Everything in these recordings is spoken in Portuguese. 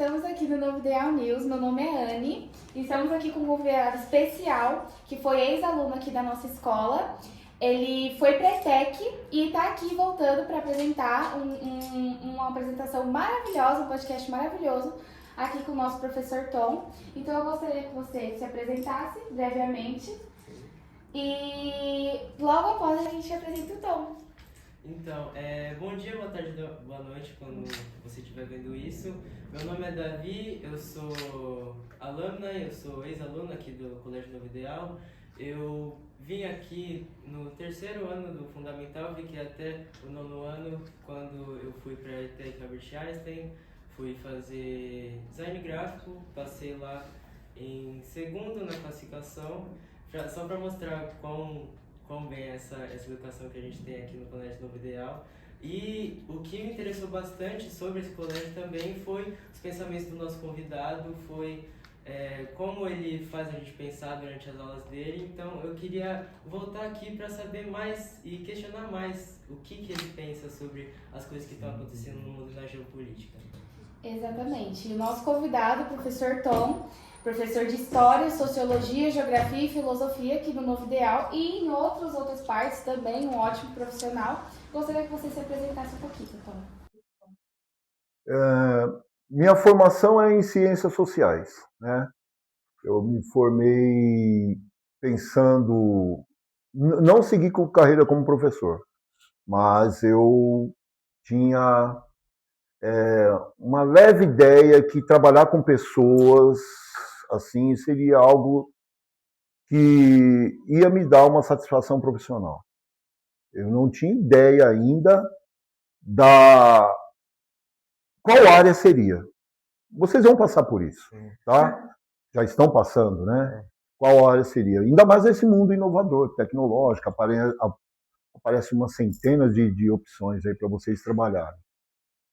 estamos aqui no Novo Ideal News. Meu nome é Anne e estamos aqui com um convidado especial que foi ex-aluno aqui da nossa escola. Ele foi pré-tec e está aqui voltando para apresentar uma apresentação maravilhosa, um podcast maravilhoso aqui com o nosso professor Tom. Então eu gostaria que você se apresentasse brevemente e logo após a gente apresenta o Tom. Então, bom dia, boa tarde, boa noite quando você estiver vendo isso. Meu nome é Davi, eu sou alumna, eu sou ex-aluno aqui do Colégio Novo Ideal. Eu vim aqui no terceiro ano do Fundamental, fiquei até o nono ano quando eu fui para a ETEC Albert Einstein, fui fazer design gráfico, passei lá em segundo na classificação, só para mostrar quão bem essa educação que a gente tem aqui no Colégio Novo Ideal. E o que me interessou bastante sobre esse colégio também foi os pensamentos do nosso convidado, foi como ele faz a gente pensar durante as aulas dele. Então eu queria voltar aqui para saber mais e questionar mais o que ele pensa sobre as coisas que estão acontecendo no mundo da geopolítica. Exatamente. E o nosso convidado, o professor Tom, professor de História, Sociologia, Geografia e Filosofia aqui no Novo Ideal e em outras partes também, um ótimo profissional. Gostaria que você se apresentasse um pouquinho, Tom. Minha formação é em Ciências Sociais, né? Eu me formei pensando, não segui com carreira como professor, mas eu tinha uma leve ideia que trabalhar com pessoas assim seria algo que ia me dar uma satisfação profissional. Eu não tinha ideia ainda da qual área seria. Vocês vão passar por isso, tá? Já estão passando, né? Qual área seria? Ainda mais esse mundo inovador, tecnológico, aparece uma centena de opções aí para vocês trabalharem.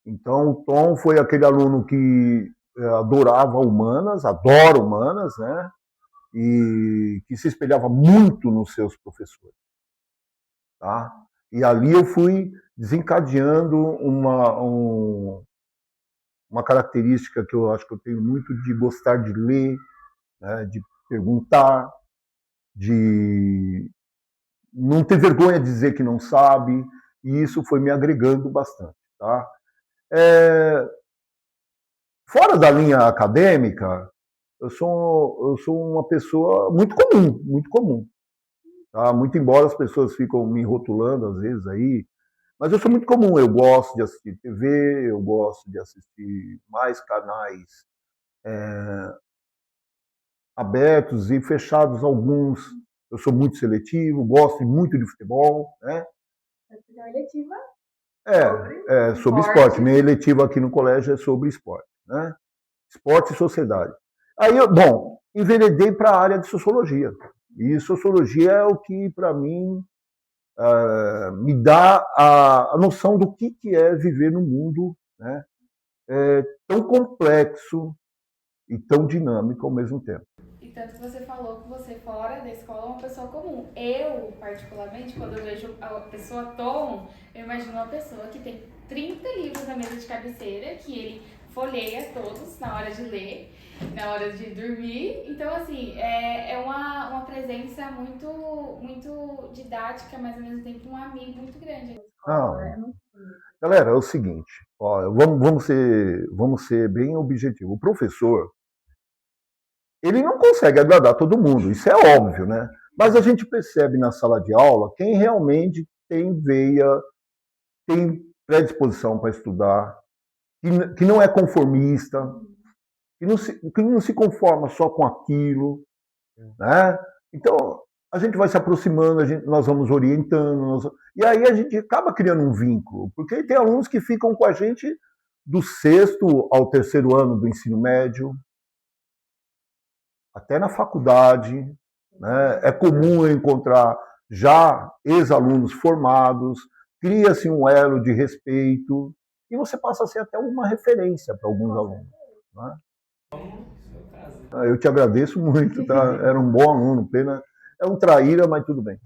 Então, o Tom foi aquele aluno que adora humanas, né? E que se espelhava muito nos seus professores, tá? E ali eu fui desencadeando uma característica que eu acho que eu tenho muito de gostar de ler, né? De perguntar, de não ter vergonha de dizer que não sabe, e isso foi me agregando bastante, tá? Fora da linha acadêmica, eu sou uma pessoa muito comum, muito comum. Tá? Muito embora as pessoas ficam me rotulando às vezes aí, mas eu sou muito comum. Eu gosto de assistir TV, eu gosto de assistir mais canais abertos e fechados alguns. Eu sou muito seletivo, gosto muito de futebol, né? A eletiva sobre esporte. Minha eletiva aqui no colégio é sobre esporte, né? Esporte e sociedade. Aí, bom, enveredei para a área de sociologia. E sociologia é o que, para mim, me dá a noção do que é viver num mundo, né, tão complexo e tão dinâmico ao mesmo tempo. E tanto que você falou que você, fora da escola, é uma pessoa comum. Eu, particularmente, quando eu vejo a pessoa Tom, eu imagino uma pessoa que tem 30 livros na mesa de cabeceira, que ele folheia todos na hora de ler, na hora de dormir. Então, assim, é uma presença muito, muito didática, mas ao mesmo tempo um amigo muito grande. Galera, é o seguinte, ó, vamos ser bem objetivos. O professor, ele não consegue agradar todo mundo, isso é óbvio, né? Mas a gente percebe na sala de aula quem realmente tem veia, tem predisposição para estudar, que não é conformista, que não se conforma só com aquilo, né? Então, a gente vai se aproximando, nós vamos orientando, e aí a gente acaba criando um vínculo, porque tem alunos que ficam com a gente do sexto ao terceiro ano do ensino médio, até na faculdade, né? É comum encontrar já ex-alunos formados, cria-se um elo de respeito, e você passa a ser até uma referência para alguns alunos, né? Eu te agradeço muito, tá? Era um bom aluno, pena. é um traíra, mas tudo bem.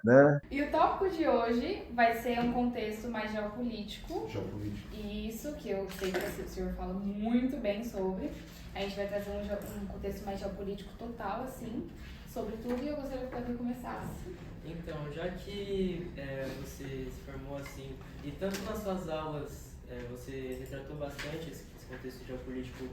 Né? E o tópico de hoje vai ser um contexto mais geopolítico. Geopolítico. Isso, que eu sei que o senhor fala muito bem sobre. A gente vai trazer um contexto mais geopolítico total, assim, sobre tudo, e eu gostaria que o Davi começasse. Então, já que você se formou assim, e tanto nas suas aulas você retratou bastante esse contexto geopolítico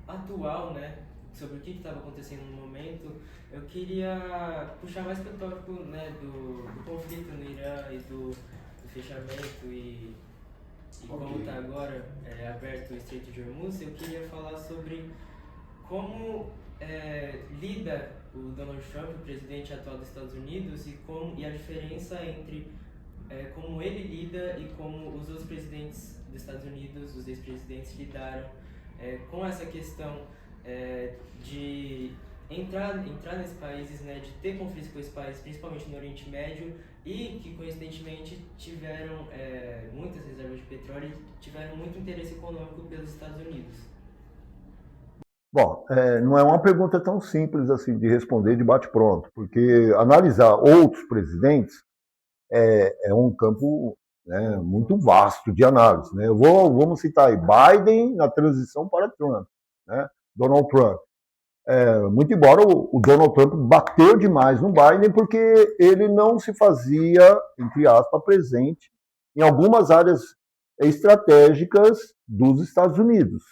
atual, né, sobre o que estava acontecendo no momento, eu queria puxar mais para o tópico, né, do conflito no Irã e do fechamento e como está agora aberto o Estreito de Hormuz. Eu queria falar sobre como lida o Donald Trump, o presidente atual dos Estados Unidos, e a diferença entre como ele lida e como os outros presidentes dos Estados Unidos, os ex-presidentes, lidaram com essa questão de entrar nesses países, né, de ter conflitos com esses países, principalmente no Oriente Médio, e que coincidentemente tiveram muitas reservas de petróleo e tiveram muito interesse econômico pelos Estados Unidos. Bom, não é uma pergunta tão simples assim de responder de bate-pronto, porque analisar outros presidentes é um campo, né, muito vasto de análise. Né? Vamos citar aí Biden na transição para Trump, né? Donald Trump. Muito embora o Donald Trump bateu demais no Biden, porque ele não se fazia, entre aspas, presente em algumas áreas estratégicas dos Estados Unidos.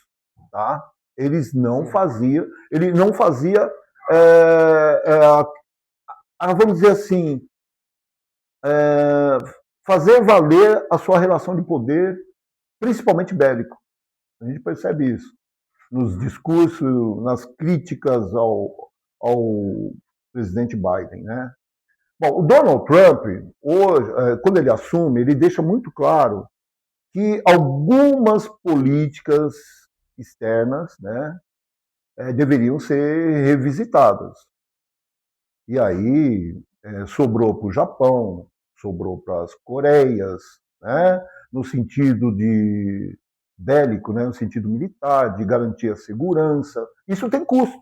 Tá? Ele não fazia, vamos dizer assim, fazer valer a sua relação de poder, principalmente bélico. A gente percebe isso nos discursos, nas críticas ao presidente Biden, né? Bom, o Donald Trump, hoje, quando ele assume, ele deixa muito claro que algumas políticas externas, né, deveriam ser revisitadas. E aí sobrou para o Japão, sobrou para as Coreias, né, no sentido de bélico, né, no sentido militar, de garantir a segurança. Isso tem custo.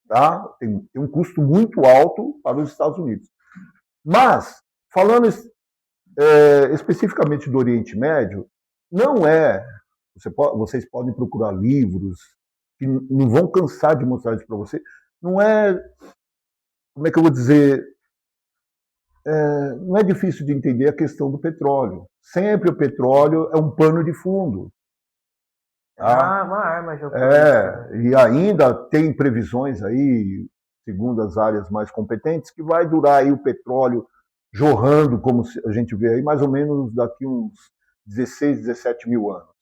Tá? Tem um custo muito alto para os Estados Unidos. Mas, falando especificamente do Oriente Médio, não é. Vocês podem procurar livros que não vão cansar de mostrar isso para você. Não é. Como é que eu vou dizer? Não é difícil de entender a questão do petróleo. Sempre o petróleo é um pano de fundo. Tá? Uma arma geopolítica. E ainda tem previsões aí, segundo as áreas mais competentes, que vai durar aí o petróleo jorrando, como a gente vê aí, mais ou menos daqui uns 16, 17 mil anos.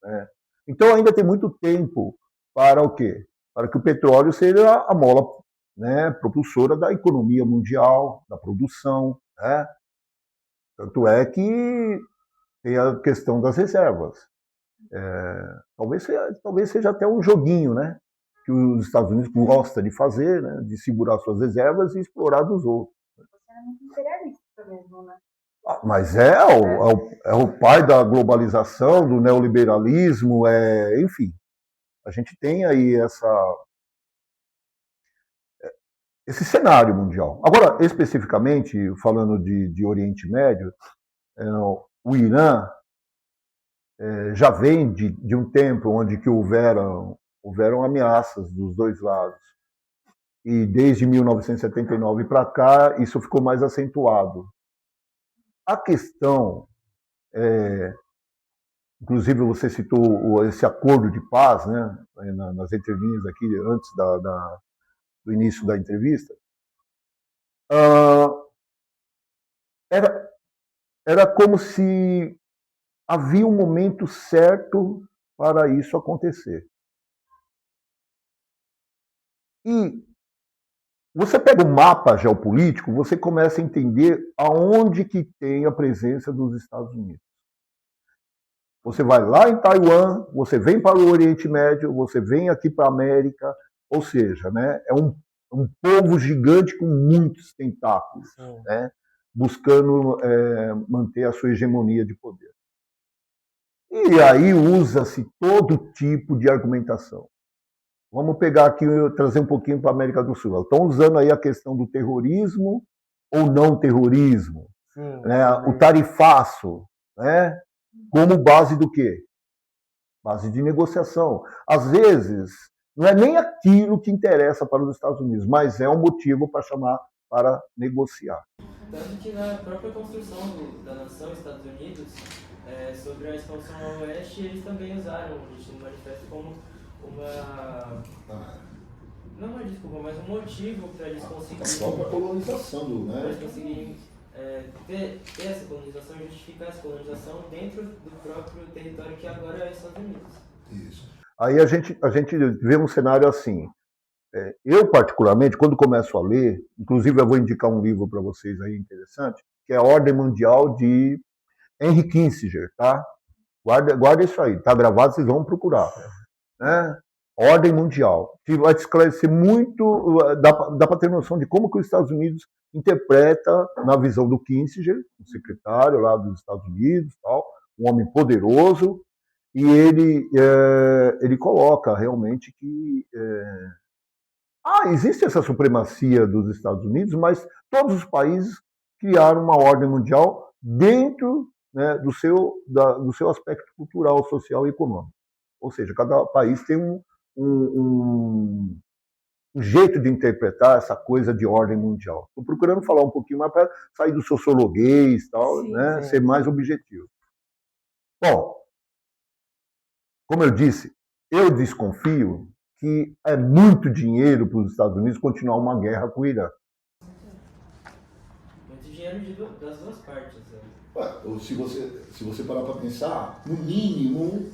Né? Então ainda tem muito tempo para o quê? Para que o petróleo seja a mola, né, propulsora da economia mundial, da produção. Né? Tanto é que tem a questão das reservas. Talvez seja até um joguinho, né, que os Estados Unidos gostam de fazer, né, de segurar suas reservas e explorar dos outros. Você é muito imperialista mesmo, né? Mas é o pai da globalização, do neoliberalismo, enfim. A gente tem aí esse cenário mundial. Agora, especificamente, falando de Oriente Médio, o Irã já vem de um tempo onde que houveram ameaças dos dois lados. E desde 1979 para cá, isso ficou mais acentuado. A questão, inclusive você citou esse acordo de paz, né, nas entrelinhas aqui, antes do início da entrevista, era como se havia um momento certo para isso acontecer. E você pega o mapa geopolítico, você começa a entender aonde que tem a presença dos Estados Unidos. Você vai lá em Taiwan, você vem para o Oriente Médio, você vem aqui para a América, ou seja, né, é um povo gigante com muitos tentáculos, né, buscando manter a sua hegemonia de poder. E aí usa-se todo tipo de argumentação. Vamos pegar aqui e trazer um pouquinho para a América do Sul. Estão usando aí a questão do terrorismo ou não terrorismo, Sim, né? O tarifaço, né? Como base do quê? Base de negociação. Às vezes, não é nem aquilo que interessa para os Estados Unidos, mas é um motivo para chamar para negociar. Tanto que na própria construção da nação, Estados Unidos, sobre a expansão ao oeste, eles também usaram o Destino Manifesto como uma... não uma desculpa, mas um motivo para eles conseguirem... Só para a colonização, Para né? eles conseguirem ter essa colonização e justificar essa colonização dentro do próprio território que agora é os Estados Unidos. Isso. Aí a gente vê um cenário assim. Eu, particularmente, quando começo a ler, inclusive eu vou indicar um livro para vocês aí interessante, que é a Ordem Mundial de Henry Kissinger, tá? Guarda isso aí, tá gravado, vocês vão procurar. Né? Ordem Mundial, que vai te esclarecer muito, dá para ter noção de como que os Estados Unidos interpreta, na visão do Kissinger, o secretário lá dos Estados Unidos, tal, um homem poderoso, e ele coloca realmente que existe essa supremacia dos Estados Unidos, mas todos os países criaram uma ordem mundial dentro, né, do seu aspecto cultural, social e econômico. Ou seja, cada país tem um jeito de interpretar essa coisa de ordem mundial. Estou procurando falar um pouquinho mais para sair do sociologuês, tal, Sim, né, sim. ser mais objetivo. Bom, como eu disse, eu desconfio que é muito dinheiro para os Estados Unidos continuar uma guerra com o Irã. Muito dinheiro das duas partes. Se você parar para pensar, no mínimo,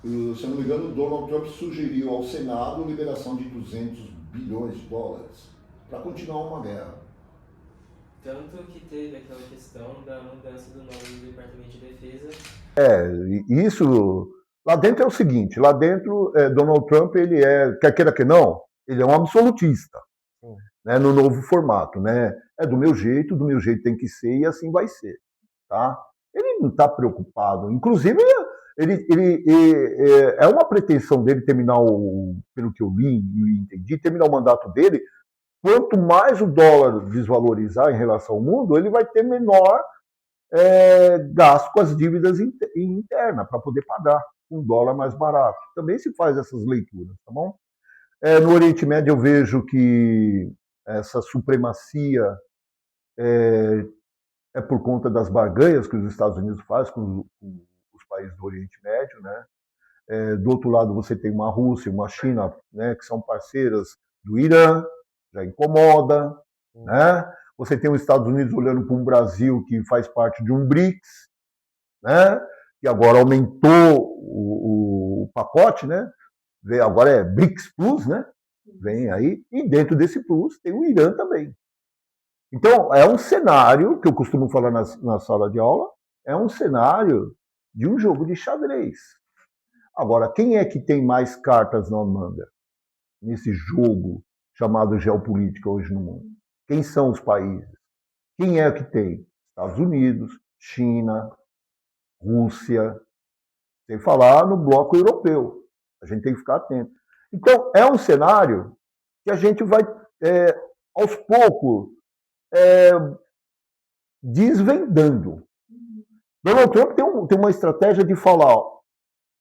se eu não me engano, o Donald Trump sugeriu ao Senado a liberação de 200 bilhões de dólares para continuar uma guerra. Tanto que teve aquela questão da mudança do nome do Departamento de Defesa. Isso, lá dentro é o seguinte, lá dentro Donald Trump, ele quer queira que não, ele é um absolutista, né, no novo formato, né? É do meu jeito tem que ser e assim vai ser, tá? Ele não está preocupado, inclusive é uma pretensão dele terminar pelo que eu li e entendi, terminar o mandato dele. Quanto mais o dólar desvalorizar em relação ao mundo, ele vai ter menor gasto com as dívidas internas para poder pagar um dólar mais barato. Também se faz essas leituras, tá bom? No Oriente Médio eu vejo que essa supremacia é por conta das barganhas que os Estados Unidos fazem com os países do Oriente Médio, né? Do outro lado você tem uma Rússia, uma China, né, que são parceiras do Irã, já incomoda, né? Você tem os Estados Unidos olhando para um Brasil que faz parte de um BRICS, né? Que agora aumentou o pacote, né? Agora é BRICS Plus, né? Vem aí, e dentro desse Plus tem o Irã também. Então, é um cenário, que eu costumo falar na sala de aula, é um cenário de um jogo de xadrez. Agora, quem é que tem mais cartas na manga nesse jogo chamado geopolítica hoje no mundo? Quem são os países? Quem é que tem? Estados Unidos, China, Rússia, sem falar no bloco europeu. A gente tem que ficar atento. Então, é um cenário que a gente vai, aos poucos, desvendando. Donald Trump tem uma estratégia de falar, ó,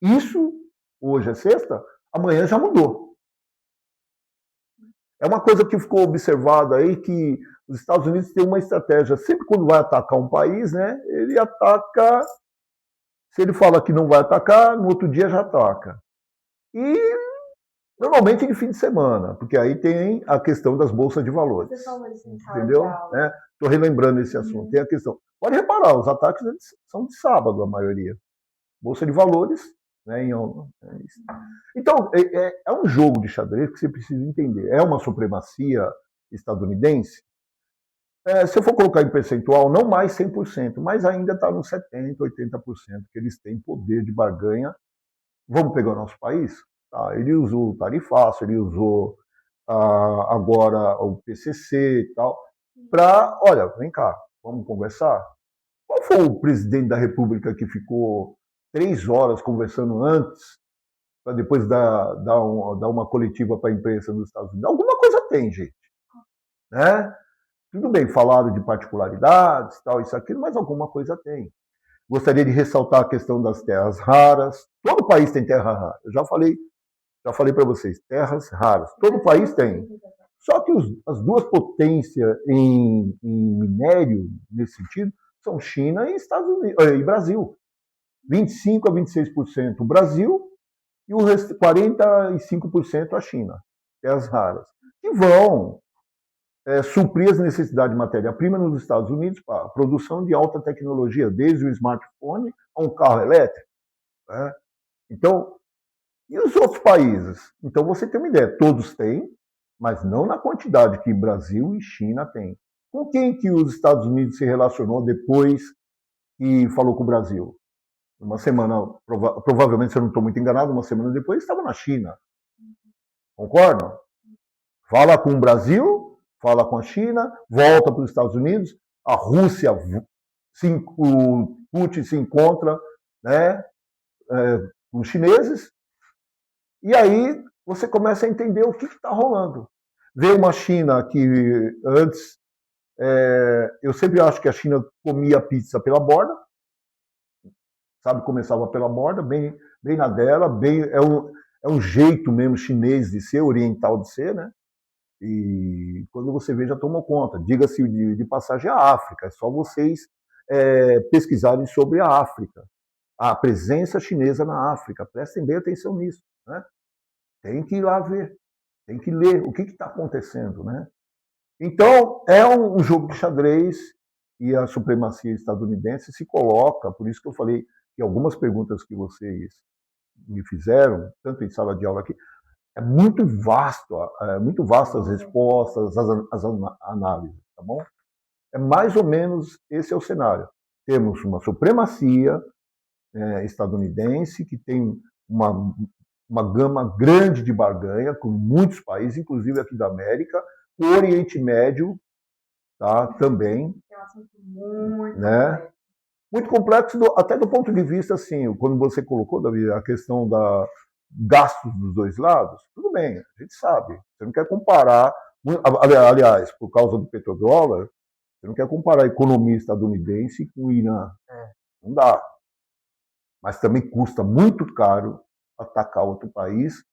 isso, hoje é sexta, amanhã já mudou. É uma coisa que ficou observada aí, que os Estados Unidos têm uma estratégia, sempre quando vai atacar um país, né, ele ataca, se ele fala que não vai atacar, no outro dia já ataca. E normalmente de fim de semana, porque aí tem a questão das bolsas de valores. Você falou isso em sala Entendeu? de aula. Estou relembrando esse assunto. Tem a questão. Pode reparar, os ataques são de sábado, a maioria. Bolsa de valores, né? Então, é um jogo de xadrez que você precisa entender. É uma supremacia estadunidense? Se eu for colocar em percentual, não mais 100%, mas ainda está nos 70%, 80%, que eles têm poder de barganha. Vamos pegar o nosso país? Tá, ele usou o tarifaço, ele usou agora o PCC e tal, para, olha, vem cá, vamos conversar. Qual foi o presidente da República que ficou 3 horas conversando antes para depois dar uma coletiva para a imprensa nos Estados Unidos. Alguma coisa tem, gente. Né? Tudo bem, falaram de particularidades, tal, isso, aquilo, mas alguma coisa tem. Gostaria de ressaltar a questão das terras raras. Todo país tem terra rara. Eu já falei para vocês, terras raras. Todo país tem. Só que as duas potências em minério, nesse sentido, são China e Estados Unidos, e Brasil. 25% a 26% o Brasil e o resto 45% a China. Terras raras. Que vão suprir as necessidades de matéria-prima nos Estados Unidos para a produção de alta tecnologia, desde o smartphone a um carro elétrico. Né? Então, e os outros países? Então, você tem uma ideia, todos têm, mas não na quantidade que Brasil e China têm. Com quem que os Estados Unidos se relacionou depois que falou com o Brasil? Uma semana, provavelmente, se eu não estou muito enganado, uma semana depois estava na China. Concordam? Fala com o Brasil, fala com a China, volta para os Estados Unidos, a Rússia, o Putin se encontra, né, com os chineses, e aí você começa a entender o que está rolando. Vê uma China que antes, eu sempre acho que a China comia pizza pela borda, sabe, começava pela borda, bem na dela, é um jeito mesmo chinês de ser, oriental de ser, né? E quando você vê, já tomou conta. Diga-se de passagem a África, é só vocês pesquisarem sobre a África, a presença chinesa na África. Prestem bem atenção nisso, né? Tem que ir lá ver, tem que ler o que está acontecendo, né? Então, é um jogo de xadrez e a supremacia estadunidense se coloca, por isso que eu falei que algumas perguntas que vocês me fizeram, tanto em sala de aula aqui, é muito vasto as respostas, as análises, tá bom? É mais ou menos esse é o cenário. Temos uma supremacia estadunidense que tem uma gama grande de barganha com muitos países, inclusive aqui da América, o Oriente Médio, tá, também. É um assunto muito né? Muito complexo, até do ponto de vista, assim, quando você colocou, Davi, a questão da gastos dos dois lados, tudo bem, a gente sabe. Você não quer comparar, aliás, por causa do petrodólar, você não quer comparar a economia estadunidense com o Irã. Não dá. Mas também custa muito caro atacar outro país.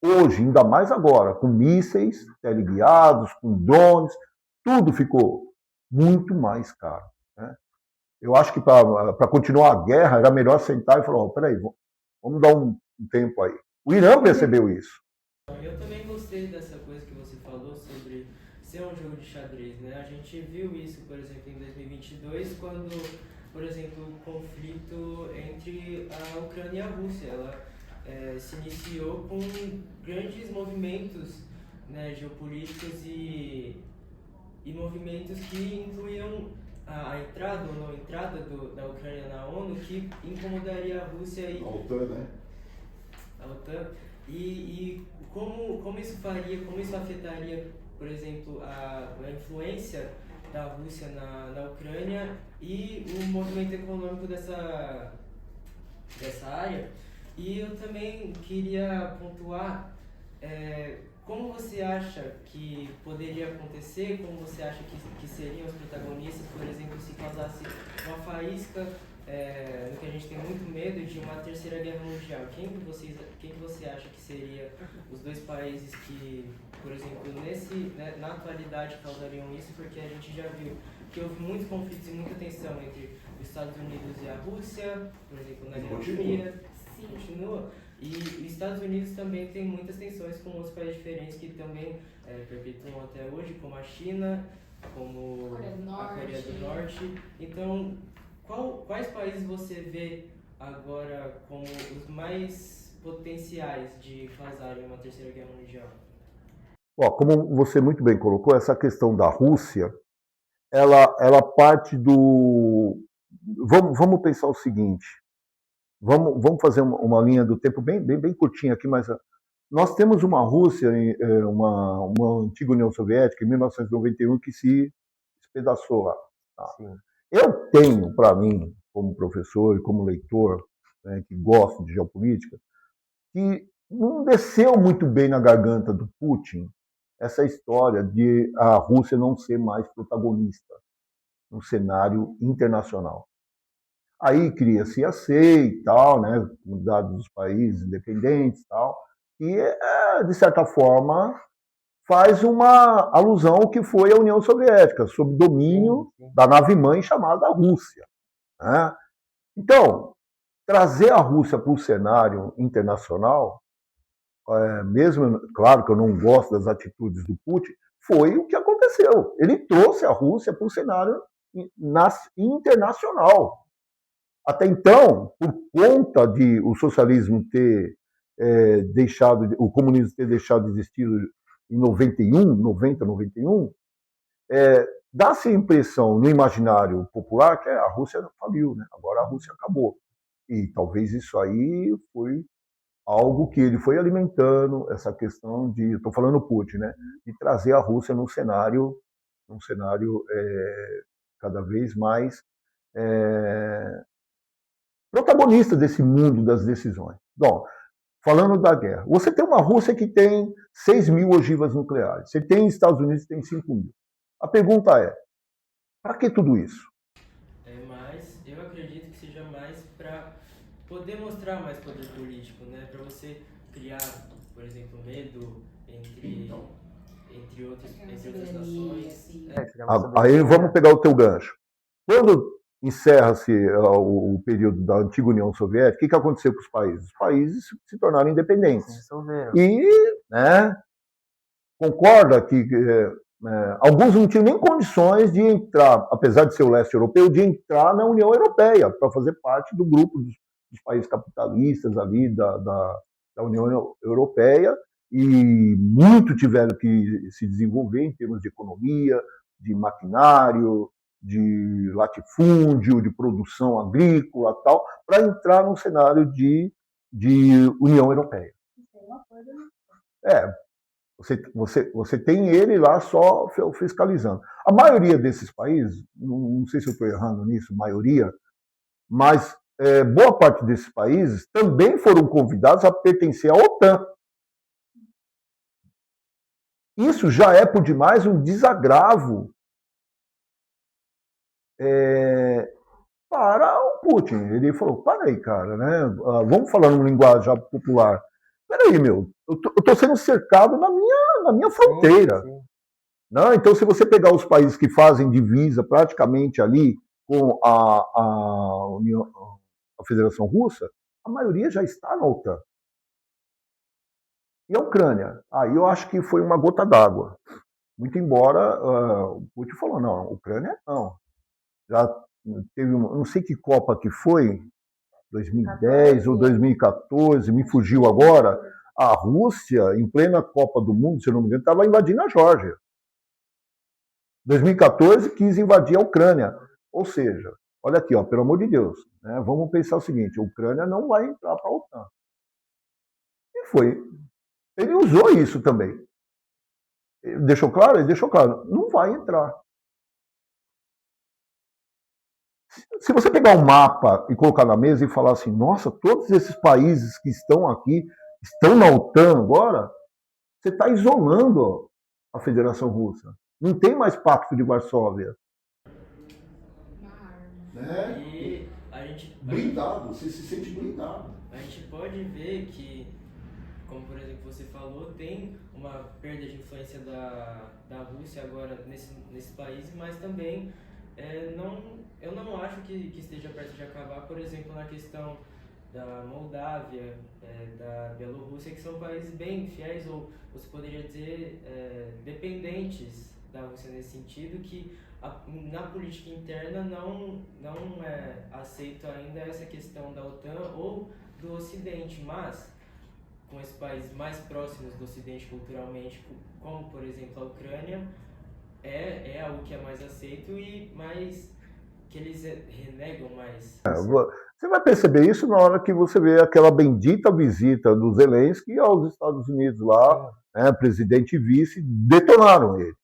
Hoje, ainda mais agora, com mísseis teleguiados, com drones, tudo ficou muito mais caro. Né? Eu acho que para continuar a guerra era melhor sentar e falar: oh, peraí, vamos dar um tempo aí. O Irã percebeu isso. Eu também gostei dessa coisa que você falou sobre ser um jogo de xadrez, né? A gente viu isso, por exemplo, em 2022, quando, por exemplo, o conflito entre a Ucrânia e a Rússia, ela se iniciou com grandes movimentos, né, geopolíticos e movimentos que incluíam a entrada ou não entrada da Ucrânia na ONU, que incomodaria a Rússia e A OTAN, né? A OTAN. E como isso faria, como isso afetaria, por exemplo, a influência da Rússia na Ucrânia e o movimento econômico dessa área. E eu também queria pontuar como você acha que poderia acontecer, como você acha que seriam os protagonistas, por exemplo, se causasse uma faísca, no que a gente tem muito medo de uma terceira guerra mundial. Quem que você acha que seria os dois países que, por exemplo, na atualidade causariam isso? Porque a gente já viu que houve muitos conflitos e muita tensão entre os Estados Unidos e a Rússia, por exemplo, na Guerra Fria. Sim, continua. E os Estados Unidos também tem muitas tensões com outros países diferentes que também perpetuam até hoje, como a China, como a Coreia do Norte. Então, quais países você vê agora como os mais potenciais de causarem uma terceira guerra mundial? Bom, como você muito bem colocou, essa questão da Rússia, ela parte do... Vamos pensar o seguinte, vamos fazer uma linha do tempo bem curtinha aqui, mas nós temos uma Rússia, uma antiga União Soviética, em 1991, que se despedaçou lá. Tá? Eu tenho, para mim, como professor e como leitor, né, que gosto de geopolítica, que não desceu muito bem na garganta do Putin essa história de a Rússia não ser mais protagonista no cenário internacional. Aí cria-se a CEI e tal, né, Comunidade dos Países Independentes e tal, e, de certa forma, faz uma alusão ao que foi a União Soviética, sob domínio da nave-mãe chamada Rússia. Né? Então, trazer a Rússia para o cenário internacional, mesmo, claro que eu não gosto das atitudes do Putin, foi o que aconteceu. Ele trouxe a Rússia para o cenário internacional. Até então, por conta de o socialismo ter deixado, o comunismo ter deixado de existir em 91, dá-se a impressão no imaginário popular que a Rússia faliu, né? Agora a Rússia acabou. E talvez isso aí foi algo que ele foi alimentando, essa questão de, estou falando Putin, né? De trazer a Rússia num cenário cada vez mais protagonista desse mundo das decisões. Bom, falando da guerra, você tem uma Rússia que tem 6 mil ogivas nucleares, você tem Estados Unidos que tem 5 mil. A pergunta é, para que tudo isso? Mas eu acredito que seja mais para poder mostrar mais poder político, né? Para você criar, por exemplo, medo entre outras nações. Aí vamos pegar o teu gancho. Quando encerra-se o período da antiga União Soviética, o que aconteceu com os países? Os países se tornaram independentes. E, né, concorda que alguns não tinham nem condições de entrar, apesar de ser o leste europeu, de entrar na União Europeia, para fazer parte do grupo dos países capitalistas ali da União Europeia, e muito tiveram que se desenvolver em termos de economia, de maquinário, de latifúndio, de produção agrícola tal, para entrar num cenário de União Europeia. Você tem ele lá só fiscalizando. A maioria desses países, não sei se eu estou errando nisso, maioria, mas boa parte desses países também foram convidados a pertencer à OTAN. Isso já é por demais um desagravo para o Putin. Ele falou, para aí, cara, né? Vamos falar numa linguagem popular. Peraí, meu, eu estou sendo cercado na minha fronteira. Sim. Não? Então, se você pegar os países que fazem divisa praticamente ali com a Federação Russa, a maioria já está na OTAN. E a Ucrânia? Aí eu acho que foi uma gota d'água. Muito embora o Putin falou, não, a Ucrânia não. Já teve não sei que Copa que foi, 2010 ou 2014, me fugiu agora, a Rússia, em plena Copa do Mundo, se eu não me engano, estava invadindo a Geórgia. 2014 quis invadir a Ucrânia. Ou seja, olha aqui, ó, pelo amor de Deus, né, vamos pensar o seguinte, a Ucrânia não vai entrar para a OTAN. E foi. Ele usou isso também. Ele deixou claro, não vai entrar. Se você pegar um mapa e colocar na mesa e falar assim, nossa, todos esses países que estão aqui estão na OTAN agora, você está isolando a Federação Russa. Não tem mais Pacto de Varsóvia. Né? E blindado, você se sente blindado. A gente pode ver que, como por exemplo você falou, tem uma perda de influência da Rússia agora nesse país, mas também eu não acho que esteja perto de acabar, por exemplo, na questão da Moldávia, da Bielorrússia, que são países bem fiéis, ou você poderia dizer dependentes da Rússia nesse sentido, que na política interna não é aceito ainda essa questão da OTAN ou do Ocidente, mas com esses países mais próximos do Ocidente culturalmente, como por exemplo a Ucrânia, é algo que é mais aceito e mais que eles renegam mais. Você vai perceber isso na hora que você vê aquela bendita visita do Zelensky aos Estados Unidos lá, né, presidente e vice, detonaram ele.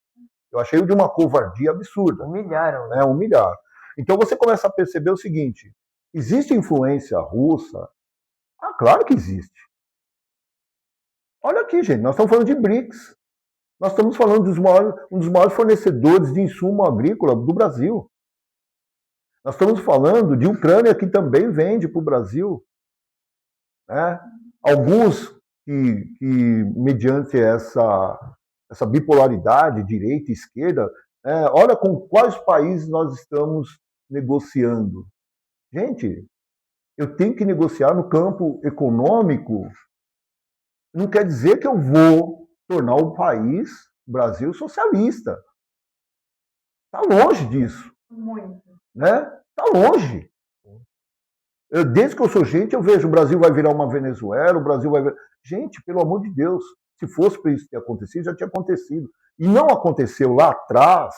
Eu achei de uma covardia absurda. Humilharam. Né? Humilharam. Então você começa a perceber o seguinte, existe influência russa? Ah, claro que existe. Olha aqui, gente, nós estamos falando de BRICS. Nós estamos falando um dos maiores fornecedores de insumo agrícola do Brasil. Nós estamos falando de Ucrânia, que também vende para o Brasil. Né? Alguns que mediante essa bipolaridade, direita e esquerda, olha com quais países nós estamos negociando. Gente, eu tenho que negociar no campo econômico. Não quer dizer que eu vou tornar o país, o Brasil, socialista. Está longe disso. Muito. Né? Está longe. Desde que eu sou gente, eu vejo o Brasil vai virar uma Venezuela, o Brasil vai virar... Gente, pelo amor de Deus, se fosse para isso ter acontecido, já tinha acontecido. E não aconteceu lá atrás,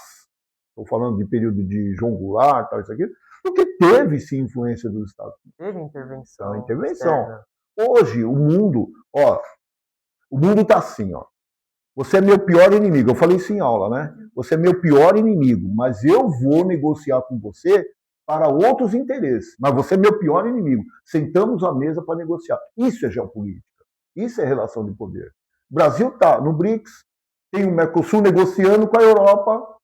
estou falando de período de João Goulart, tal, isso aqui, porque teve sim influência dos Estados Unidos. Teve intervenção. Intervenção. Externa. Hoje, o mundo está assim, ó. Você é meu pior inimigo. Eu falei isso em aula, né? Você é meu pior inimigo, mas eu vou negociar com você para outros interesses. Mas você é meu pior inimigo. Sentamos à mesa para negociar. Isso é geopolítica. Isso é relação de poder. O Brasil está no BRICS, tem o Mercosul negociando com a Europa.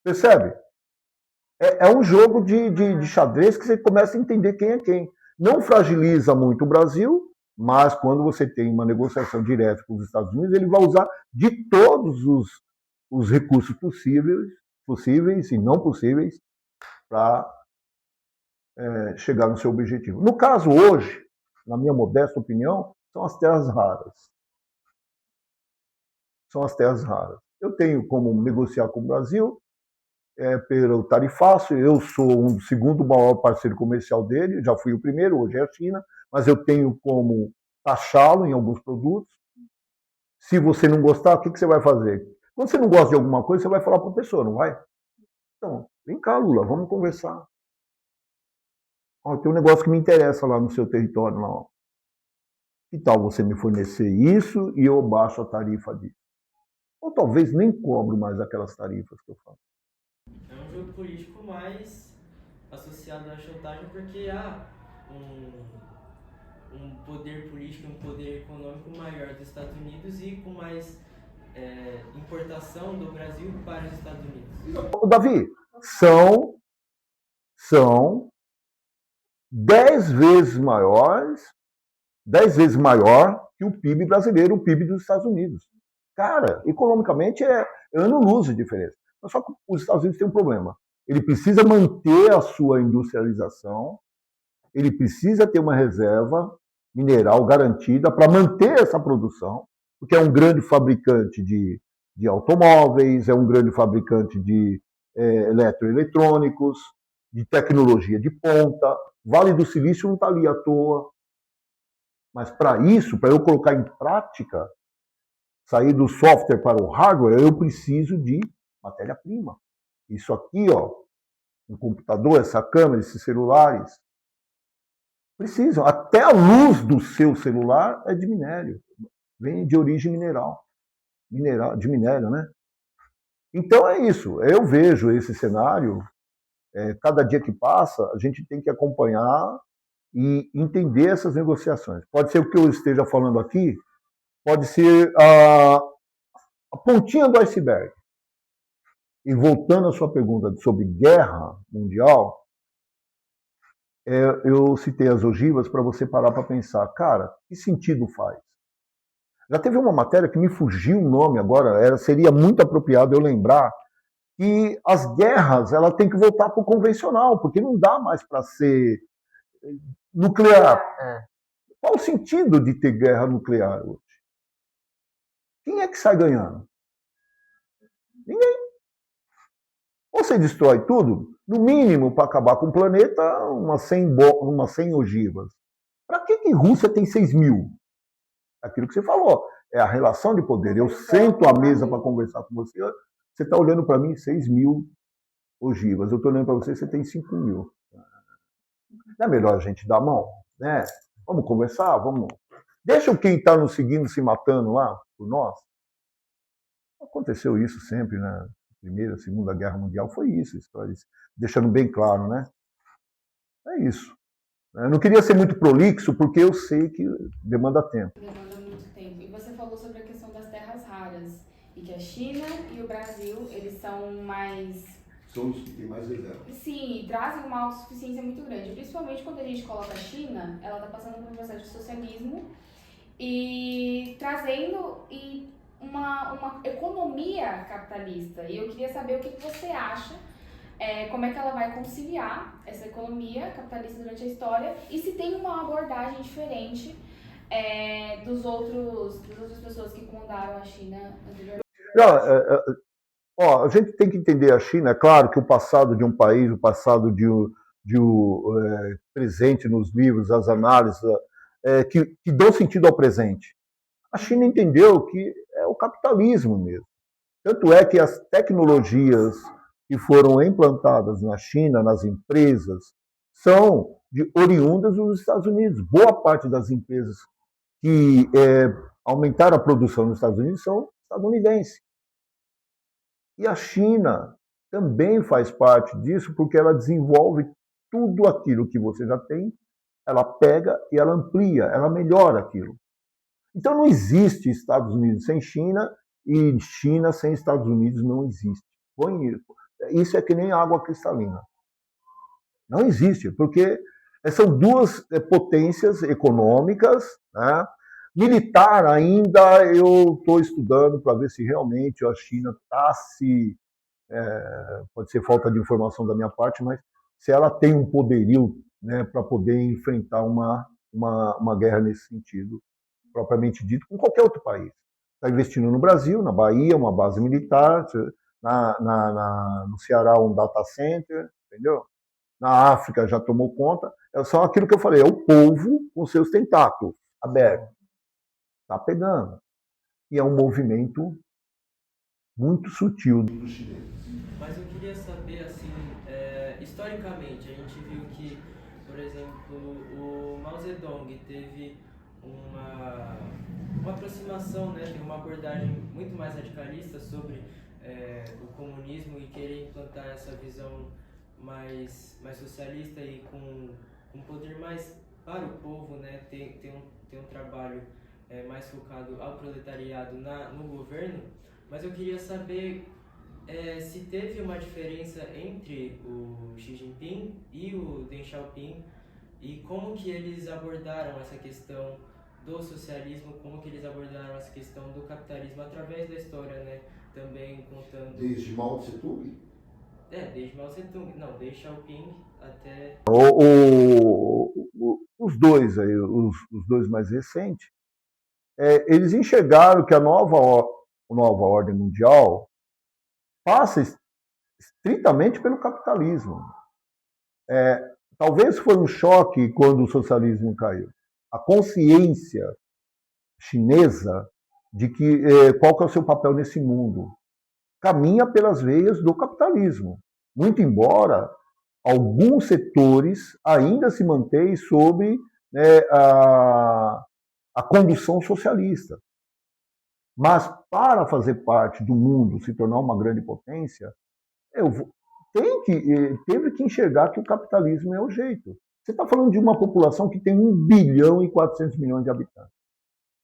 Percebe? É um jogo de xadrez que você começa a entender quem é quem. Não fragiliza muito o Brasil, mas quando você tem uma negociação direta com os Estados Unidos, ele vai usar de todos os recursos possíveis e não possíveis para chegar no seu objetivo. No caso hoje, na minha modesta opinião, são as terras raras. São as terras raras. Eu tenho como negociar com o Brasil pelo tarifaço. Eu sou o segundo maior parceiro comercial dele, já fui o primeiro, hoje é a China, mas eu tenho como taxá-lo em alguns produtos. Se você não gostar, o que você vai fazer? Quando você não gosta de alguma coisa, você vai falar para a pessoa, não vai? Então, vem cá, Lula, vamos conversar. Tem um negócio que me interessa lá no seu território. Lá. Que tal você me fornecer isso e eu baixo a tarifa disso? Ou talvez nem cobro mais aquelas tarifas que eu faço. É um jogo político mais associado à chantagem porque há um poder político, um poder econômico maior dos Estados Unidos e com mais importação do Brasil para os Estados Unidos. Davi, são 10 vezes maior que o PIB brasileiro, o PIB dos Estados Unidos. Cara, economicamente é ano-luz de diferença. Mas só que os Estados Unidos têm um problema. Ele precisa manter a sua industrialização, ele precisa ter uma reserva mineral garantida para manter essa produção, porque é um grande fabricante de automóveis, é um grande fabricante de eletroeletrônicos, de tecnologia de ponta. Vale do Silício não está ali à toa. Mas para isso, para eu colocar em prática, sair do software para o hardware, eu preciso de matéria-prima. Isso aqui, ó, um computador, essa câmera, esses celulares, precisam. Até a luz do seu celular é de minério. Vem de origem mineral. De minério, né? Então é isso. Eu vejo esse cenário. Cada dia que passa, a gente tem que acompanhar e entender essas negociações. Pode ser o que eu esteja falando aqui, pode ser a pontinha do iceberg. E voltando à sua pergunta sobre guerra mundial, eu citei as ogivas para você parar para pensar, cara, que sentido faz? Já teve uma matéria que me fugiu o nome agora, seria muito apropriado eu lembrar que as guerras ela tem que voltar para o convencional, porque não dá mais para ser nuclear. Qual o sentido de ter guerra nuclear hoje? Quem é que sai ganhando? Ninguém. Ou você destrói tudo, no mínimo, para acabar com o planeta, umas 100 ogivas. Para que Rússia tem 6.000? Aquilo que você falou, é a relação de poder. Eu sento à mesa para conversar com você, você está olhando para mim 6.000 ogivas. Eu estou olhando para você, você tem 5.000. Não é melhor a gente dar a mão? Né? Vamos conversar? Vamos. Deixa quem está nos seguindo se matando lá por nós. Aconteceu isso sempre, né? Primeira, Segunda Guerra Mundial foi isso, deixando bem claro, né? É isso. Eu não queria ser muito prolixo, porque eu sei que demanda tempo. Demanda muito falou sobre a questão das terras raras e que a China e o Brasil, eles são mais... São os que têm mais reserva. Sim, trazem uma autossuficiência muito grande. Principalmente quando a gente coloca a China, ela está passando por um processo de socialismo e trazendo uma economia capitalista. E eu queria saber o que você acha, como é que ela vai conciliar essa economia capitalista durante a história e se tem uma abordagem diferente das outras pessoas que comandaram a China anteriormente. Não, a gente tem que entender a China. É claro que o passado de um país, o passado presente nos livros, as análises, que dão sentido ao presente. A China entendeu que é o capitalismo mesmo. Tanto é que as tecnologias que foram implantadas na China, nas empresas, são oriundas dos Estados Unidos. Boa parte das empresas que aumentaram a produção nos Estados Unidos são estadunidenses. E a China também faz parte disso, porque ela desenvolve tudo aquilo que você já tem, ela pega e ela amplia, ela melhora aquilo. Então não existe Estados Unidos sem China e China sem Estados Unidos não existe. Isso é que nem água cristalina. Não existe, porque são duas potências econômicas, né? Militar ainda eu estou estudando para ver se realmente a China está pode ser falta de informação da minha parte, mas se ela tem um poderio, né, para poder enfrentar uma guerra nesse sentido, propriamente dito, com qualquer outro país. Está investindo no Brasil, na Bahia, uma base militar, no Ceará um data center, entendeu? Na África já tomou conta. É só aquilo que eu falei, é o povo com seus tentáculos abertos. Está pegando. E é um movimento muito sutil Dos chineses. Mas eu queria saber, assim, historicamente, a gente viu que, por exemplo, o Mao Zedong teve uma aproximação, né, teve uma abordagem muito mais radicalista sobre o comunismo e querer implantar essa visão mais socialista e com poder mais para o povo, né, ter um trabalho mais focado ao proletariado no governo. Mas eu queria saber se teve uma diferença entre o Xi Jinping e o Deng Xiaoping e como que eles abordaram essa questão do socialismo, como que eles abordaram essa questão do capitalismo através da história, né? Também contando... Desde Mao Tse Tung? Desde Mao Tse Tung, não, Deng Xiaoping até... Os dois aí, os dois mais recentes, eles enxergaram que a nova ordem mundial passa estritamente pelo capitalismo. Talvez foi um choque quando o socialismo caiu. A consciência chinesa de que qual que é o seu papel nesse mundo caminha pelas veias do capitalismo. Muito embora alguns setores ainda se mantenham sob a condução socialista. Mas para fazer parte do mundo, se tornar uma grande potência, teve que enxergar que o capitalismo é o jeito. Você está falando de uma população que tem 1 bilhão e 400 milhões de habitantes.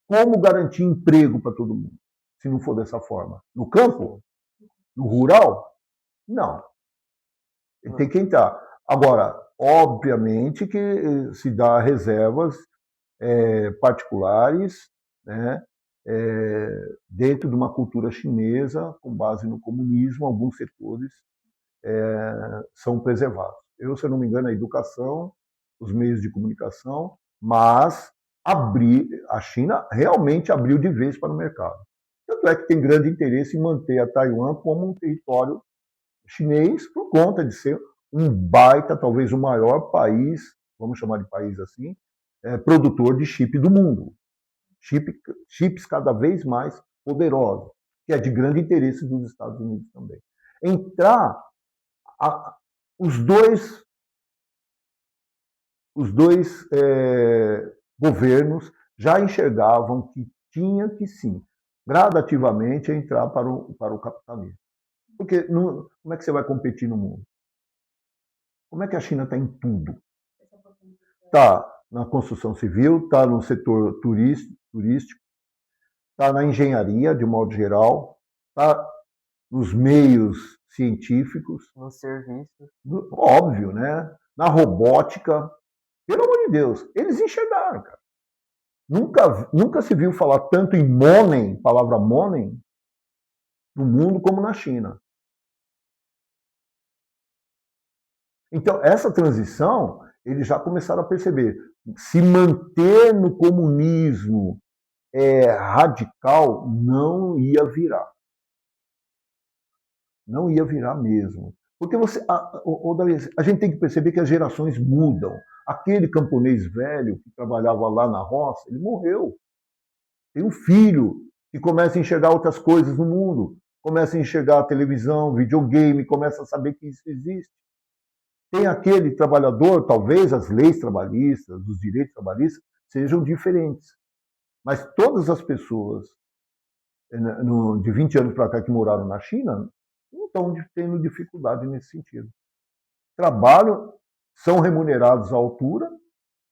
Como garantir emprego para todo mundo, se não for dessa forma? No campo? No rural? Não. Ele tem que entrar. Agora, obviamente que se dá reservas particulares, né, dentro de uma cultura chinesa, com base no comunismo, alguns setores são preservados. Se eu não me engano, a educação, os meios de comunicação, mas a China realmente abriu de vez para o mercado. Tanto é que tem grande interesse em manter a Taiwan como um território chinês por conta de ser um baita, talvez o maior país, vamos chamar de país assim, produtor de chip do mundo. Chips cada vez mais poderosos, que é de grande interesse dos Estados Unidos também. Os dois governos já enxergavam que tinha que sim, gradativamente, entrar para o capitalismo. Porque como é que você vai competir no mundo? Como é que a China está em tudo? Está na construção civil, está no setor turístico, está na engenharia, de modo geral, está nos meios científicos, No serviço. óbvio, né? Na robótica. Pelo amor de Deus, eles enxergaram, cara. Nunca se viu falar tanto em money, palavra money, no mundo como na China. Então, essa transição, eles já começaram a perceber. Se manter no comunismo radical, não ia virar. Não ia virar mesmo. Porque a gente tem que perceber que as gerações mudam. Aquele camponês velho que trabalhava lá na roça, ele morreu. Tem um filho que começa a enxergar outras coisas no mundo, começa a enxergar a televisão, videogame, começa a saber que isso existe. Tem aquele trabalhador, talvez as leis trabalhistas, os direitos trabalhistas sejam diferentes. Mas todas as pessoas de 20 anos para cá que moraram na China não estão tendo dificuldade nesse sentido. Trabalham, são remunerados à altura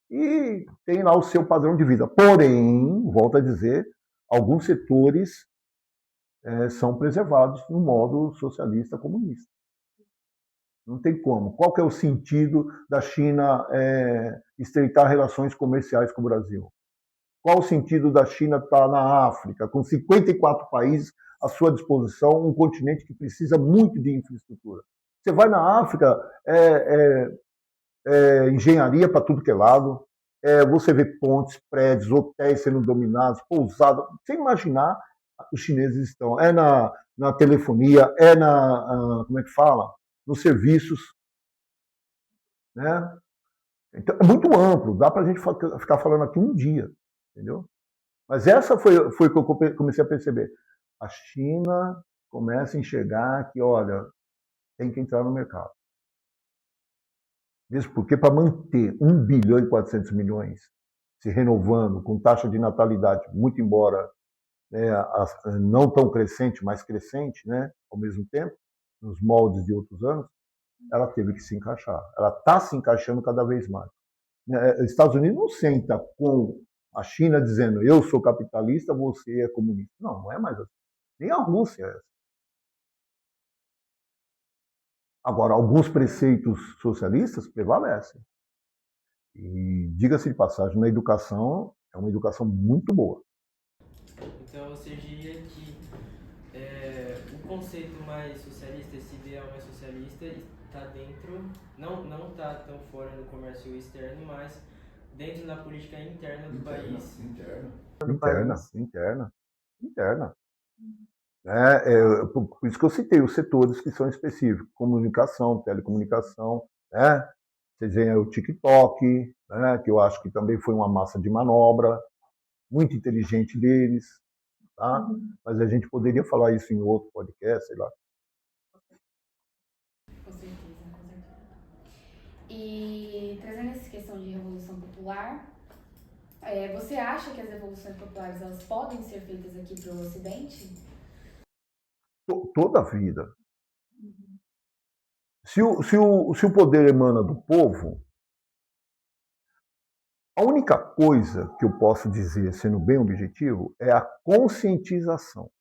e tem lá o seu padrão de vida. Porém, volto a dizer, alguns setores são preservados no modo socialista comunista. Não tem como. Qual que é o sentido da China estreitar relações comerciais com o Brasil? Qual o sentido da China estar na África, com 54 países à sua disposição, um continente que precisa muito de infraestrutura? Você vai na África, engenharia para tudo que é lado, você vê pontes, prédios, hotéis sendo dominados, pousadas. Sem imaginar, os chineses estão. Na telefonia, como é que fala? Nos serviços. Né? Então, é muito amplo, dá para a gente ficar falando aqui um dia. Entendeu? Mas essa foi que eu comecei a perceber. A China começa a enxergar que, olha, tem que entrar no mercado. Mesmo porque para manter 1 bilhão e 400 milhões se renovando com taxa de natalidade, muito embora não tão crescente, mas crescente, né, ao mesmo tempo, nos moldes de outros anos, ela teve que se encaixar. Ela está se encaixando cada vez mais. Os Estados Unidos não senta com a China dizendo eu sou capitalista, você é comunista. Não, não é mais assim. Nem a Rússia é assim. Agora, alguns preceitos socialistas prevalecem. E, diga-se de passagem, na educação, é uma educação muito boa. Então, você diria que o conceito mais socialista, esse ideal mais socialista, está dentro, não está tão fora no comércio externo, mas dentro da política interna do país. Interna. Por isso que eu citei os setores que são específicos, comunicação, telecomunicação, né? Vocês veem o TikTok, né? Que eu acho que também foi uma massa de manobra, muito inteligente deles, tá? Mas a gente poderia falar isso em outro podcast, sei lá. Com certeza. E trazendo essa questão de revolução popular, você acha que as revoluções populares elas podem ser feitas aqui para o Ocidente? Toda a vida. Se o poder emana do povo, a única coisa que eu posso dizer, sendo bem objetivo, é a conscientização.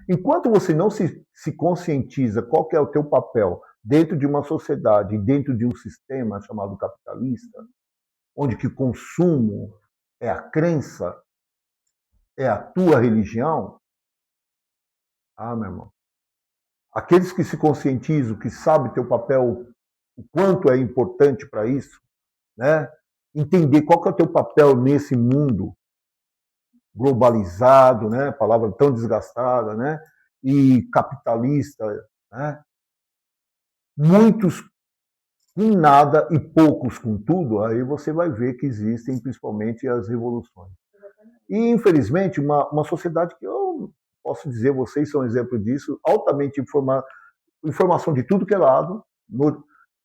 Enquanto você não se conscientiza qual que é o teu papel dentro de uma sociedade, dentro de um sistema chamado capitalista, onde que o consumo é a crença, é a tua religião, meu irmão, aqueles que se conscientizam, que sabem teu papel, o quanto é importante para isso, né? Entender qual que é o teu papel nesse mundo globalizado, né? Palavra tão desgastada, né? E capitalista, né? Muitos com nada e poucos com tudo, aí você vai ver que existem principalmente as revoluções. E, infelizmente, uma sociedade que eu posso dizer, vocês são exemplo disso, altamente informação de tudo que é lado,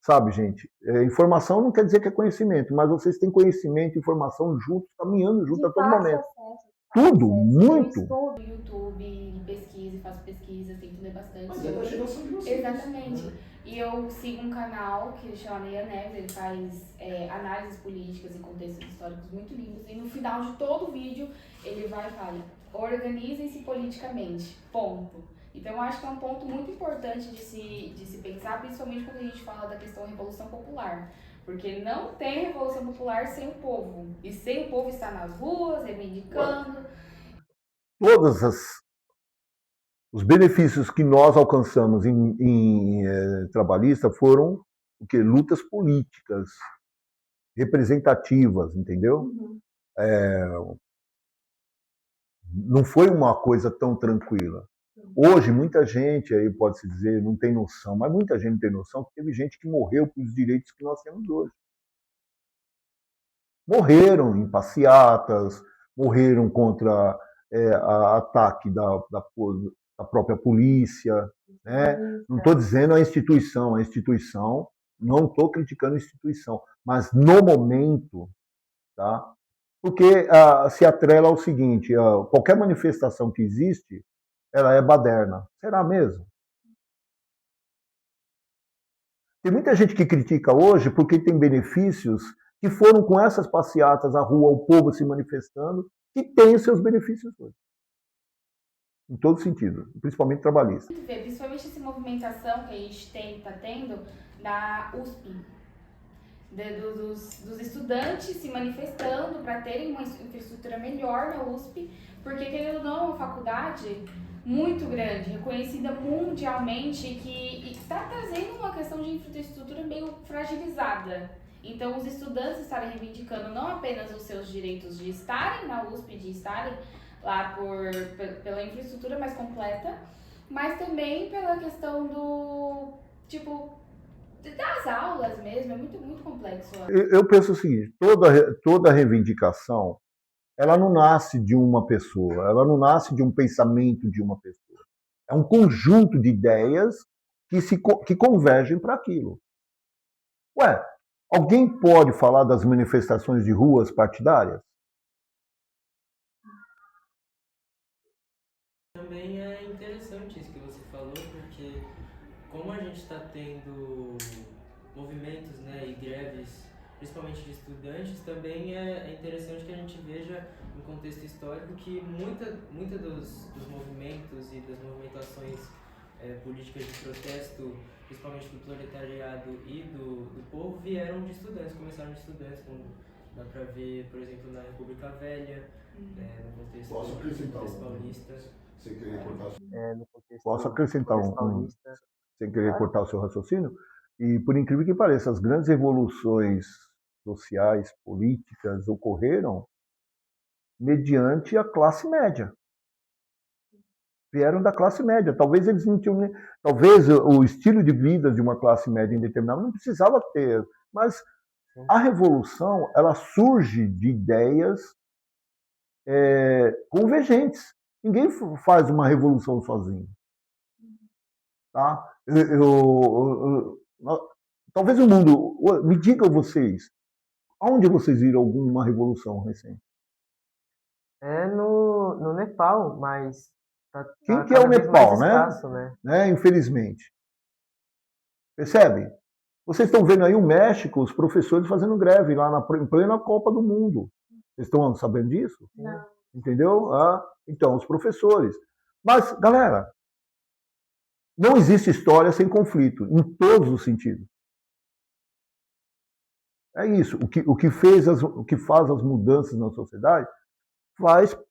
sabe, gente? Informação não quer dizer que é conhecimento, mas vocês têm conhecimento e informação juntos, caminhando juntos a todo momento. Tudo, muito. Eu estudo no YouTube, pesquiso, faço pesquisas, tenho que ler bastante. Mas é da geração de vocês. Exatamente. E eu sigo um canal que ele chama Neia Neves, ele faz análises políticas e contextos históricos muito lindos. E no final de todo o vídeo, ele vai e fala, organizem-se politicamente, ponto. Então eu acho que é um ponto muito importante de se pensar, principalmente quando a gente fala da questão da Revolução Popular. Porque não tem Revolução Popular sem o povo. E sem o povo estar nas ruas, reivindicando. Todos os benefícios que nós alcançamos em trabalhista foram o quê? Lutas políticas, representativas, entendeu? Uhum. Não foi uma coisa tão tranquila. Hoje, muita gente aí pode-se dizer, não tem noção, mas muita gente tem noção que teve gente que morreu pelos direitos que nós temos hoje. Morreram em passeatas, morreram contra ataque da própria polícia. Né? Não estou dizendo a instituição, não estou criticando a instituição, mas no momento, tá? Porque se atrela ao seguinte, qualquer manifestação que existe, ela é baderna. Será mesmo? Tem muita gente que critica hoje porque tem benefícios que foram com essas passeatas à rua, o povo se manifestando, que tem os seus benefícios hoje. Em todo sentido, principalmente trabalhista. Principalmente essa movimentação que a gente está tendo da USP, dos estudantes se manifestando para terem uma infraestrutura melhor na USP, porque querendo ou não, é uma faculdade muito grande, reconhecida mundialmente, que está trazendo uma questão de infraestrutura meio fragilizada. Então, os estudantes estarem reivindicando não apenas os seus direitos de estarem na USP, de estarem lá pela infraestrutura mais completa, mas também pela questão das aulas mesmo, é muito, muito complexo. Eu penso o seguinte, toda reivindicação, ela não nasce de uma pessoa, ela não nasce de um pensamento de uma pessoa. É um conjunto de ideias que convergem para aquilo. Ué, alguém pode falar das manifestações de ruas partidárias? Também é interessante isso que você falou, porque como a gente está tendo movimentos, né, e greves, principalmente de estudantes, também é interessante que a gente veja no contexto histórico que muita dos movimentos e das movimentações políticas de protesto, principalmente do proletariado e do povo, vieram de estudantes, começaram de estudantes, como dá para ver, por exemplo, na República Velha, no contexto Posso acrescentar paulista. Você queria cortar? No contexto Posso acrescentar paulista. sem querer cortar o seu raciocínio? E, por incrível que pareça, as grandes revoluções sociais, políticas, ocorreram mediante a classe média. Vieram da classe média. Talvez eles não tinham. Talvez o estilo de vida de uma classe média indeterminada não precisava ter. Mas a revolução, ela surge de ideias convergentes. Ninguém faz uma revolução sozinho. Tá? Talvez o mundo. Me digam vocês, onde vocês viram alguma revolução recente? É no Nepal, mas Quem que é o Nepal, escasso, né? Infelizmente. Percebe? Vocês estão vendo aí o México, os professores fazendo greve lá em plena Copa do Mundo. Vocês estão sabendo disso? Não. Entendeu? Então, os professores. Mas, galera, não existe história sem conflito, em todos os sentidos. É isso. O que faz as mudanças na sociedade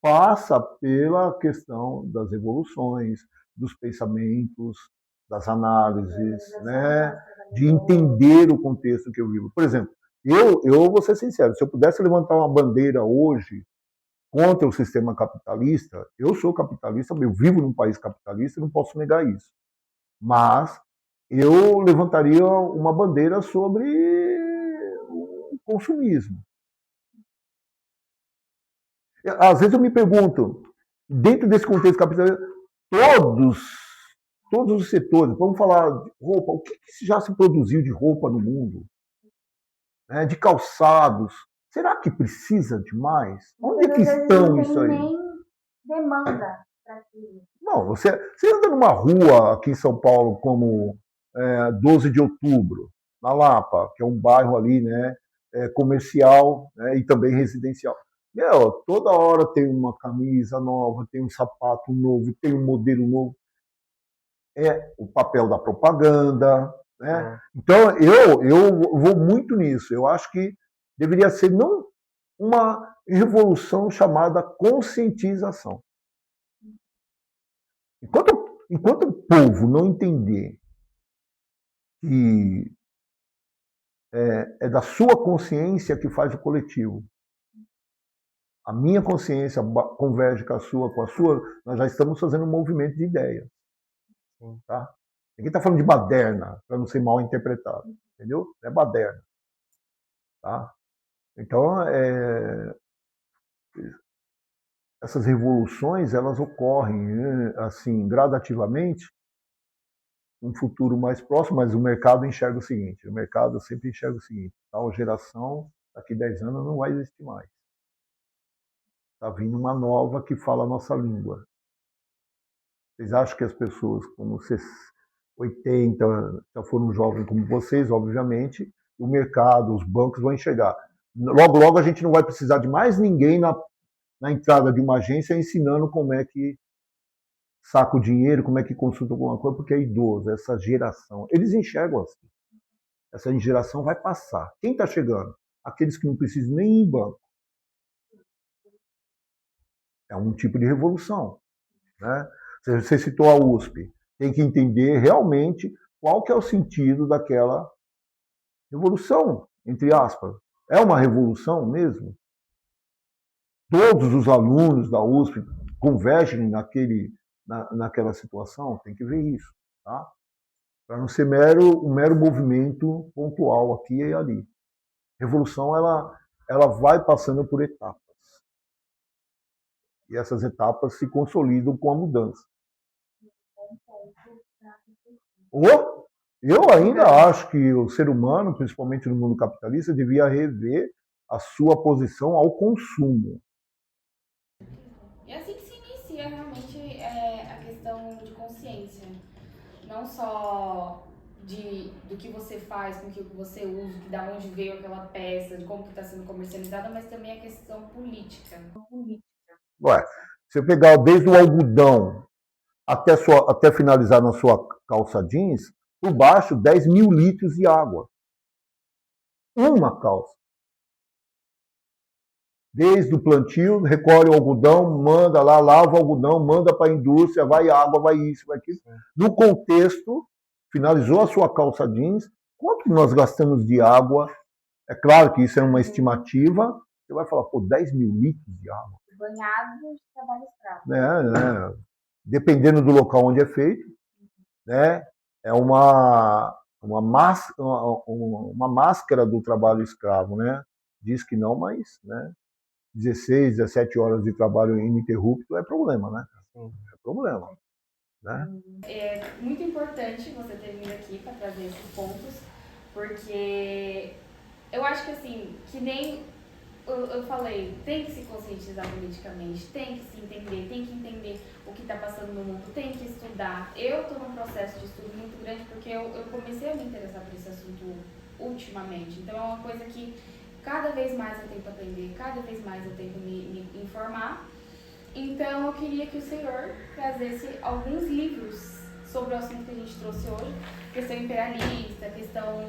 passa pela questão das revoluções, dos pensamentos, das análises, né? De entender o contexto que eu vivo. Por exemplo, eu vou ser sincero, se eu pudesse levantar uma bandeira hoje contra o sistema capitalista, eu sou capitalista, eu vivo num país capitalista, não posso negar isso. Mas eu levantaria uma bandeira sobre o consumismo. Às vezes eu me pergunto, dentro desse contexto capitalista, todos os setores, vamos falar de roupa, o que já se produziu de roupa no mundo? Né, de calçados. Será que precisa de mais? Onde é que estão isso aí? Nem demanda para aquilo. Não, você anda numa rua aqui em São Paulo como 12 de Outubro, na Lapa, que é um bairro ali, né, comercial, né, e também residencial. Meu, toda hora tem uma camisa nova, tem um sapato novo, tem um modelo novo. É o papel da propaganda, né? Então eu vou muito nisso. Eu acho que deveria ser não uma revolução chamada conscientização. Enquanto o povo não entender que é da sua consciência que faz o coletivo, a minha consciência converge com a sua, nós já estamos fazendo um movimento de ideias. Tá? Ninguém está falando de baderna, para não ser mal interpretado. Entendeu? É baderna. Tá? Então, essas revoluções, elas ocorrem assim, gradativamente, um futuro mais próximo, mas o mercado enxerga o seguinte, o mercado sempre enxerga o seguinte, tal geração, daqui 10 anos não vai existir mais. Está vindo uma nova que fala a nossa língua. Vocês acham que as pessoas, como 80, já foram jovens como vocês, obviamente, o mercado, os bancos vão enxergar. Logo, logo a gente não vai precisar de mais ninguém na entrada de uma agência ensinando como é que saca o dinheiro, como é que consulta alguma coisa, porque é idoso, essa geração. Eles enxergam assim. Essa geração vai passar. Quem está chegando? Aqueles que não precisam nem ir em banco. É um tipo de revolução. Né? Você citou a USP. Tem que entender realmente qual que é o sentido daquela revolução, entre aspas. É uma revolução mesmo? Todos os alunos da USP convergem naquela situação? Tem que ver isso. Tá? Para não ser um mero movimento pontual aqui e ali. Revolução, ela vai passando por etapas. E essas etapas se consolidam com a mudança. Eu ainda acho que o ser humano, principalmente no mundo capitalista, devia rever a sua posição ao consumo. E assim que se inicia realmente a questão de consciência. Não só do que você faz, com o que você usa, de onde veio aquela peça, de como está sendo comercializada, mas também a questão política. Ué, se eu pegar desde o algodão até finalizar na sua calça jeans, por baixo 10 mil litros de água. Uma calça. Desde o plantio, recolhe o algodão, manda lá, lava o algodão, manda para a indústria, vai água, vai isso, vai aquilo. No contexto, finalizou a sua calça jeans, quanto nós gastamos de água? É claro que isso é uma estimativa, você vai falar, 10 mil litros de água. Banhado de trabalho escravo. Dependendo do local onde é feito, né, é uma máscara do trabalho escravo, né? Diz que não, mas, né, 16, 17 horas de trabalho ininterrupto é problema, né? É problema. Né? É muito importante você ter vindo aqui para trazer esses pontos, porque eu acho que assim, que nem eu falei, tem que se conscientizar politicamente, tem que se entender, tem que entender o que está passando no mundo, tem que estudar. Eu estou num processo de estudo muito grande porque eu comecei a me interessar por esse assunto ultimamente. Então é uma coisa que cada vez mais eu tento aprender, cada vez mais eu tento me informar. Então eu queria que o senhor trazesse alguns livros sobre o assunto que a gente trouxe hoje, questão imperialista, questão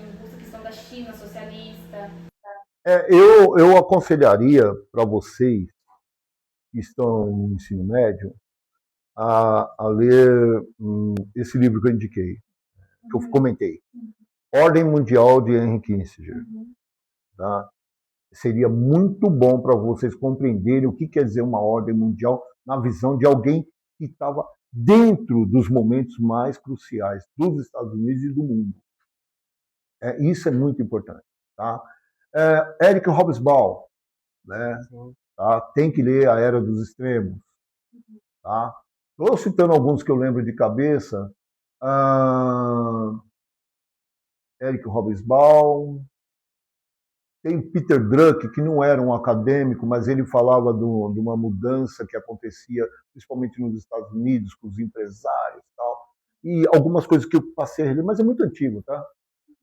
da China socialista. Eu aconselharia para vocês que estão no ensino médio a ler esse livro que eu indiquei, que eu comentei. Ordem Mundial de Henry Kissinger. Tá? Seria muito bom para vocês compreenderem o que quer dizer uma ordem mundial na visão de alguém que estava dentro dos momentos mais cruciais dos Estados Unidos e do mundo. Isso é muito importante. Tá? Eric Hobsbawm, né? Tá? Tem que ler A Era dos Extremos. Tá? Estou citando alguns que eu lembro de cabeça. Eric Hobsbawm. Tem Peter Drucker, que não era um acadêmico, mas ele falava de uma mudança que acontecia, principalmente nos Estados Unidos, com os empresários e tal. e algumas coisas que eu passei a ler, mas é muito antigo, tá?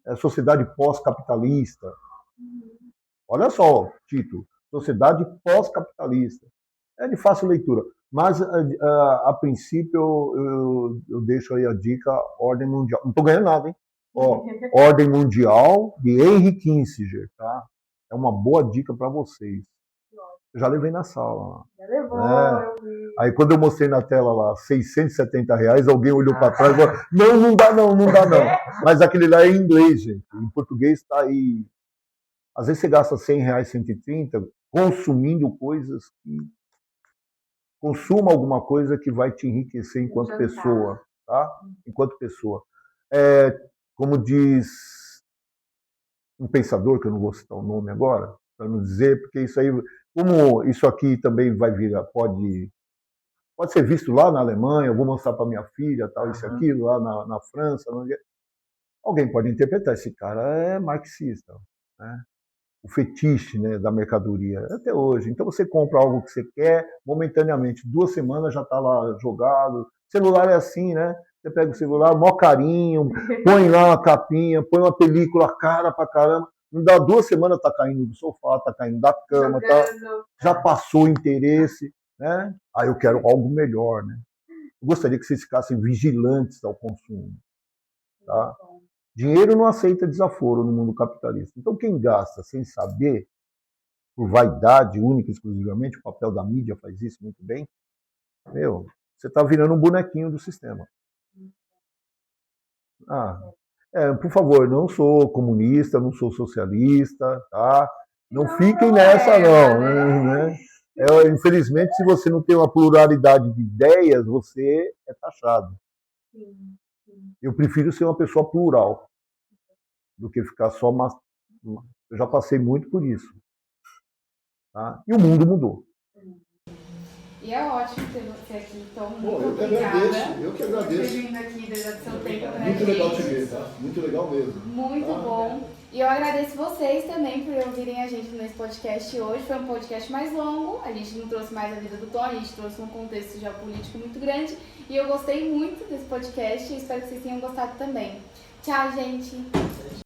É Sociedade Pós-Capitalista. Olha só o título, Sociedade Pós-Capitalista. É de fácil leitura, mas a princípio eu deixo aí a dica Ordem Mundial. Não estou ganhando nada, hein? Ó, Ordem Mundial de Henry Kissinger, tá? É uma boa dica para vocês. Eu já levei na sala. Já levou, É. eu vi. Aí quando eu mostrei na tela lá, R$ 670, alguém olhou para trás e falou, não dá não, não dá não. Mas aquele lá é em inglês, gente. Em português está aí. Às vezes você gasta R$ 100, 130, consumindo coisas que... Consuma alguma coisa que vai te enriquecer enquanto pessoa, tá? Enquanto pessoa. Como diz um pensador, que eu não vou citar o nome agora, para não dizer, porque isso aí, como isso aqui também vai vir, pode ser visto lá na Alemanha, eu vou mostrar para minha filha, tal, isso e aquilo, lá na França. Alguém pode interpretar, esse cara é marxista, né? O fetiche, né, da mercadoria, até hoje. Então você compra algo que você quer, momentaneamente, 2 semanas já está lá jogado. Celular é assim, né? Você pega o celular, mó carinho, põe lá uma capinha, põe uma película cara pra caramba. Não dá 2 semanas, tá caindo do sofá, tá caindo da cama, tá, já passou o interesse, né? Aí eu quero algo melhor, né? Eu gostaria que vocês ficassem vigilantes ao consumo, tá? Dinheiro não aceita desaforo no mundo capitalista. Então, quem gasta sem saber, por vaidade única e exclusivamente, o papel da mídia faz isso muito bem, você está virando um bonequinho do sistema. Por favor, não sou comunista, não sou socialista, tá? Não fiquem nessa, não. Né? Infelizmente, se você não tem uma pluralidade de ideias, você é taxado. Eu prefiro ser uma pessoa plural do que ficar só... Eu já passei muito por isso. Tá? E o mundo mudou. E é ótimo ter você aqui, então muito Eu que obrigada. agradeço, eu que Por ter agradeço. vindo aqui, dedicado seu tempo pra Muito gente. legal te ver, tá? Muito legal mesmo. Muito bom. E eu agradeço vocês também por ouvirem a gente nesse podcast hoje. Foi um podcast mais longo, a gente não trouxe mais a vida do Tony, a gente trouxe um contexto geopolítico muito grande. E eu gostei muito desse podcast e espero que vocês tenham gostado também. Tchau, gente!